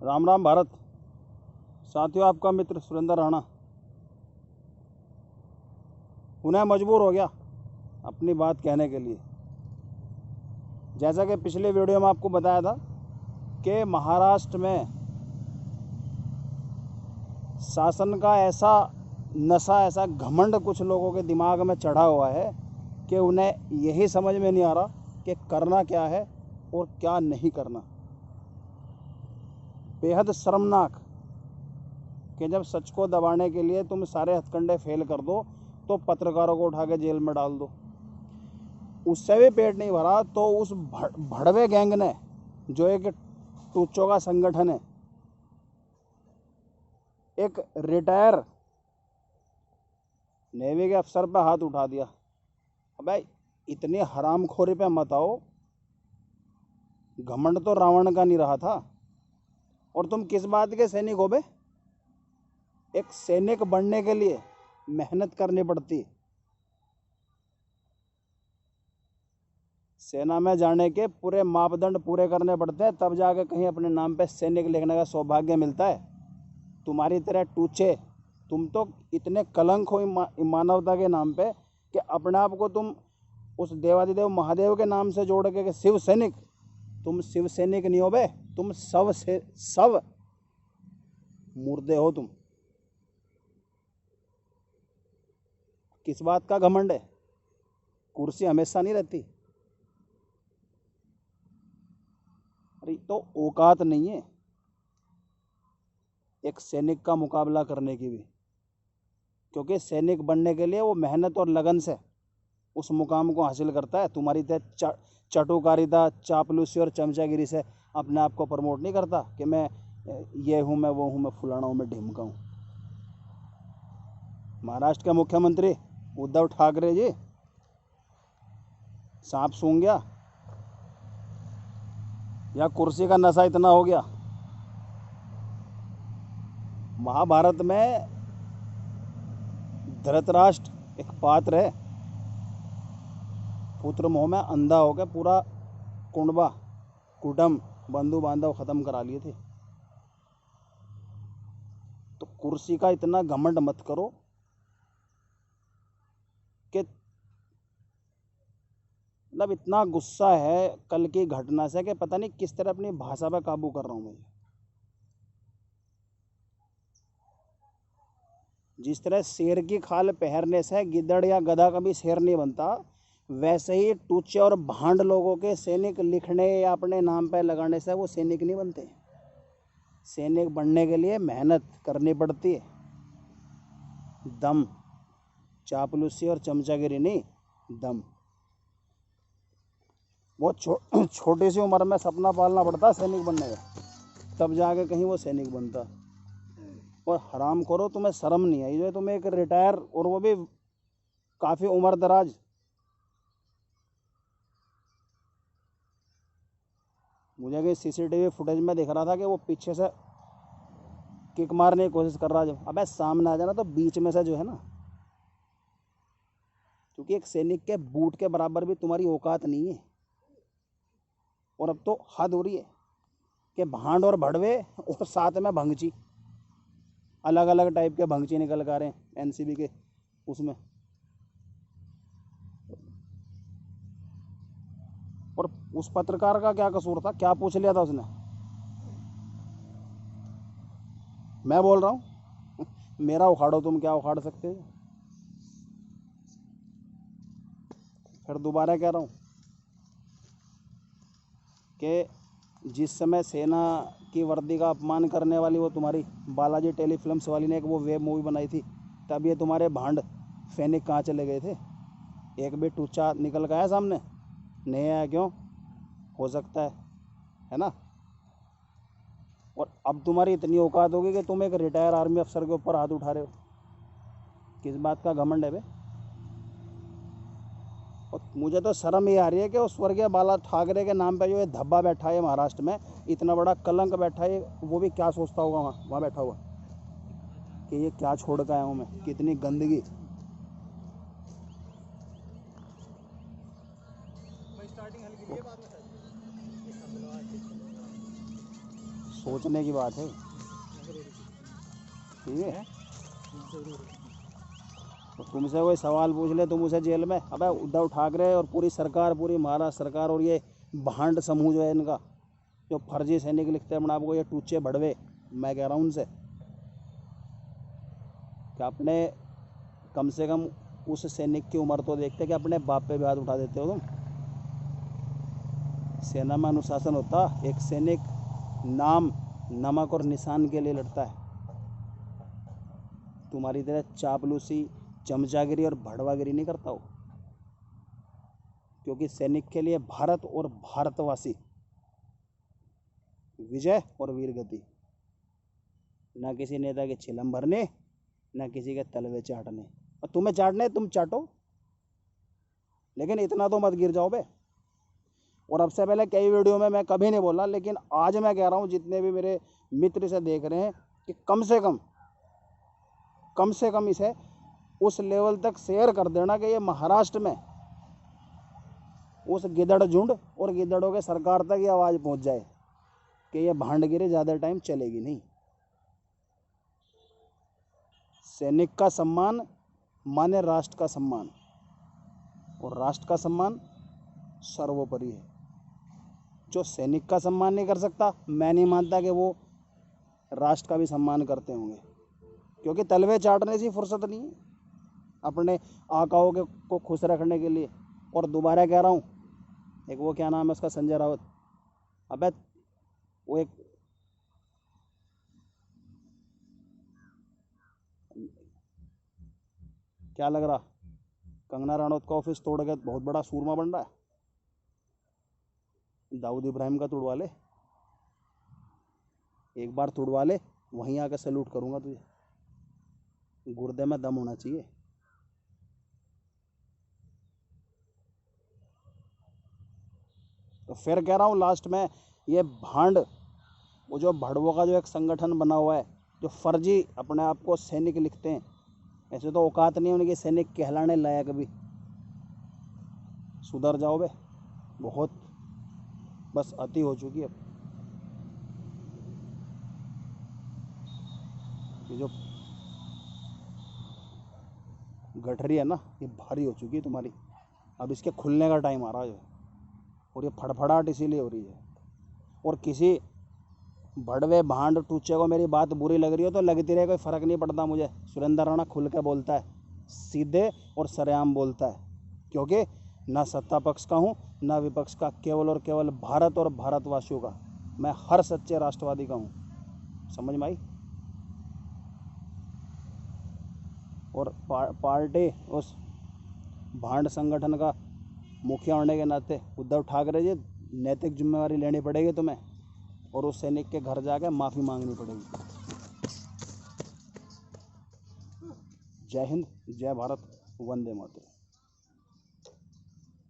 राम राम भारत। साथियों, आपका मित्र सुरेंद्र राणा पुनः मजबूर हो गया अपनी बात कहने के लिए। जैसा कि पिछले वीडियो में आपको बताया था कि महाराष्ट्र में शासन का ऐसा नशा, ऐसा घमंड कुछ लोगों के दिमाग में चढ़ा हुआ है कि उन्हें यही समझ में नहीं आ रहा कि करना क्या है और क्या नहीं करना। बेहद शर्मनाक कि जब सच को दबाने के लिए तुम सारे हथकंडे फेल कर दो तो पत्रकारों को उठा के जेल में डाल दो। उससे भी पेट नहीं भरा तो उस भड़वे गैंग ने, जो एक टूचों का संगठन है, एक रिटायर नेवी के अफसर पे हाथ उठा दिया। अबे इतनी हरामखोरी पे मत आओ। घमंड तो रावण का नहीं रहा था। और तुम किस बात के सैनिक हो बे? एक सैनिक बनने के लिए मेहनत करनी पड़ती। सेना में जाने के पूरे मापदंड पूरे करने पड़ते हैं, तब जाके कहीं अपने नाम पे सैनिक लिखने का सौभाग्य मिलता है। तुम्हारी तरह टूचे, तुम तो इतने कलंक हो मानवता के नाम पे कि अपने आप को तुम उस देवादिदेव महादेव के नाम से जोड़ के शिव सैनिक। तुम शिव सैनिक नहीं हो बे, तुम सब मुर्दे हो तुम। किस बात का घमंड है? कुर्सी हमेशा नहीं रहती। अरे तो औकात नहीं है एक सैनिक का मुकाबला करने की भी, क्योंकि सैनिक बनने के लिए वो मेहनत और लगन से उस मुकाम को हासिल करता है। तुम्हारी तरह चटुकारिता, चापलूसी और चमचागिरी से अपने आप को प्रमोट नहीं करता कि मैं ये हूँ, मैं वो हूँ, मैं फुलाना हूँ, मैं ढिमका हूँ। महाराष्ट्र के मुख्यमंत्री उद्धव ठाकरे जी सांप सूंघ गया या कुर्सी का नशा इतना हो गया? महाभारत में धृतराष्ट्र एक पात्र है, पुत्र मोह में अंधा होकर पूरा कुटुंब बंधु बांधव खत्म करा लिए थे। तो कुर्सी का इतना घमंड मत करो कि मतलब इतना गुस्सा है कल की घटना से कि पता नहीं किस तरह अपनी भाषा पर काबू कर रहा हूं मैं। जिस तरह शेर की खाल पहनने से गिद्दड़ या गधा कभी शेर नहीं बनता, वैसे ही टूचे और भांड लोगों के सैनिक लिखने या अपने नाम पर लगाने से वो सैनिक नहीं बनते। सैनिक बनने के लिए मेहनत करनी पड़ती है। दम, चापलूसी और चमचागिरी नहीं, दम। बहुत छोटी सी उम्र में सपना पालना पड़ता है सैनिक बनने का, तब जाके कहीं वो सैनिक बनता। और हराम करो, तुम्हें शर्म नहीं आई जो तुम एक रिटायर, और वो भी काफ़ी उम्र दराज, मुझे कहीं सीसीटीवी फुटेज में दिख रहा था कि वो पीछे से किक मारने की कोशिश कर रहा। जब अबे सामने आ जाना तो बीच में से जो है ना, क्योंकि एक सैनिक के बूट के बराबर भी तुम्हारी औकात नहीं है। और अब तो हद हो रही है कि भांड और भड़वे और साथ में भंगची, अलग अलग टाइप के भंगची निकल कर रहे हैं एनसीबी के उसमें। और उस पत्रकार का क्या कसूर था? क्या पूछ लिया था उसने? मैं बोल रहा हूँ मेरा उखाड़ो, तुम क्या उखाड़ सकते हो? फिर दोबारा कह रहा हूँ कि जिस समय सेना की वर्दी का अपमान करने वाली वो तुम्हारी बालाजी टेलीफिल्म्स वाली ने एक वो वेब मूवी बनाई थी, तब ये तुम्हारे भांड सैनिक कहाँ चले गए थे? एक भी टूचा निकल गया सामने नहीं आया? क्यों? हो सकता है ना? और अब तुम्हारी इतनी औकात होगी कि तुम एक रिटायर आर्मी अफसर के ऊपर हाथ उठा रहे हो। किस बात का घमंड है बे? और मुझे तो शर्म ये आ रही है कि उस स्वर्गीय बाला ठाकरे के नाम पे जो ये धब्बा बैठा है महाराष्ट्र में, इतना बड़ा कलंक बैठा है, वो भी क्या सोचता होगा वहाँ बैठा हुआ कि ये क्या छोड़ के आया हूँ मैं, कितनी गंदगी। सोचने की बात है, ठीक है। तो तुमसे कोई सवाल पूछ ले तुम उसे जेल में, अबे उद्धव ठाकरे और पूरी सरकार, पूरी महाराष्ट्र सरकार और ये भांड समूह जो है इनका, जो फर्जी सैनिक लिखते हैं अपने आपको, ये टूचे भड़वे, मैं कह रहा हूँ उनसे कि अपने कम से कम उस सैनिक की उम्र तो देखते कि अपने बाप पे भी हाथ उठा देते हो तुम। सेना में अनुशासन होता, एक सैनिक नाम, नमक और निशान के लिए लड़ता है। तुम्हारी तरह चापलूसी, चमचागिरी और भड़वागिरी नहीं करता हो, क्योंकि सैनिक के लिए भारत और भारतवासी, विजय और वीरगति, ना किसी नेता के चिलम भरने, ना किसी के तलवे चाटने। और तुम्हें चाटने तुम चाटो, लेकिन इतना तो मत गिर जाओ बे। और अब से पहले कई वीडियो में मैं कभी नहीं बोला, लेकिन आज मैं कह रहा हूँ जितने भी मेरे मित्र इसे देख रहे हैं कि कम से कम इसे उस लेवल तक शेयर कर देना कि ये महाराष्ट्र में उस गिदड़ झुंड और गिदड़ों के सरकार तक ये आवाज़ पहुँच जाए कि ये भांडगिरी ज़्यादा टाइम चलेगी नहीं। सैनिक का सम्मान माने राष्ट्र का सम्मान, और राष्ट्र का सम्मान सर्वोपरि है। जो सैनिक का सम्मान नहीं कर सकता, मैं नहीं मानता कि वो राष्ट्र का भी सम्मान करते होंगे, क्योंकि तलवे चाटने से फुर्सत नहीं है अपने आकाओं के को खुश रखने के लिए। और दोबारा कह रहा हूँ, एक वो क्या नाम है उसका, संजय राउत, अबे वो एक क्या लग रहा, कंगना रनौत का ऑफिस तोड़ के बहुत बड़ा सूरमा बन रहा है। दाऊद इब्राहिम का तुड़वा ले, एक बार तुड़वा ले, वहीं आकर सैल्यूट करूँगा तुझे। गुर्दे में दम होना चाहिए। तो फिर कह रहा हूँ लास्ट में, ये भांड, वो जो भड़वों का जो एक संगठन बना हुआ है, जो फर्जी अपने आप को सैनिक लिखते हैं, ऐसे तो औकात नहीं उनकी सैनिक कहलाने लायक भी। सुधर जाओ बे, बहुत बस अति हो चुकी है अब। ये जो गठरी है ना, ये भारी हो चुकी है तुम्हारी, अब इसके खुलने का टाइम आ रहा है। और ये फड़फड़ाहट इसीलिए हो रही है। और किसी भड़वे भांड टूचे को मेरी बात बुरी लग रही हो तो लगती रहे, कोई फ़र्क नहीं पड़ता मुझे। सुरेंद्र राणा खुल के बोलता है, सीधे और सरेआम बोलता है, क्योंकि ना सत्ता पक्ष का हूँ ना विपक्ष का, केवल और केवल भारत और भारतवासियों का। मैं हर सच्चे राष्ट्रवादी का हूँ, समझ में आई। और पार्टी उस भांड संगठन का मुखिया होने के नाते उद्धव ठाकरे जी, नैतिक जिम्मेवारी लेनी पड़ेगी तुम्हें, और उस सैनिक के घर जाकर माफ़ी मांगनी पड़ेगी। जय हिंद, जय भारत, वंदे मातरम।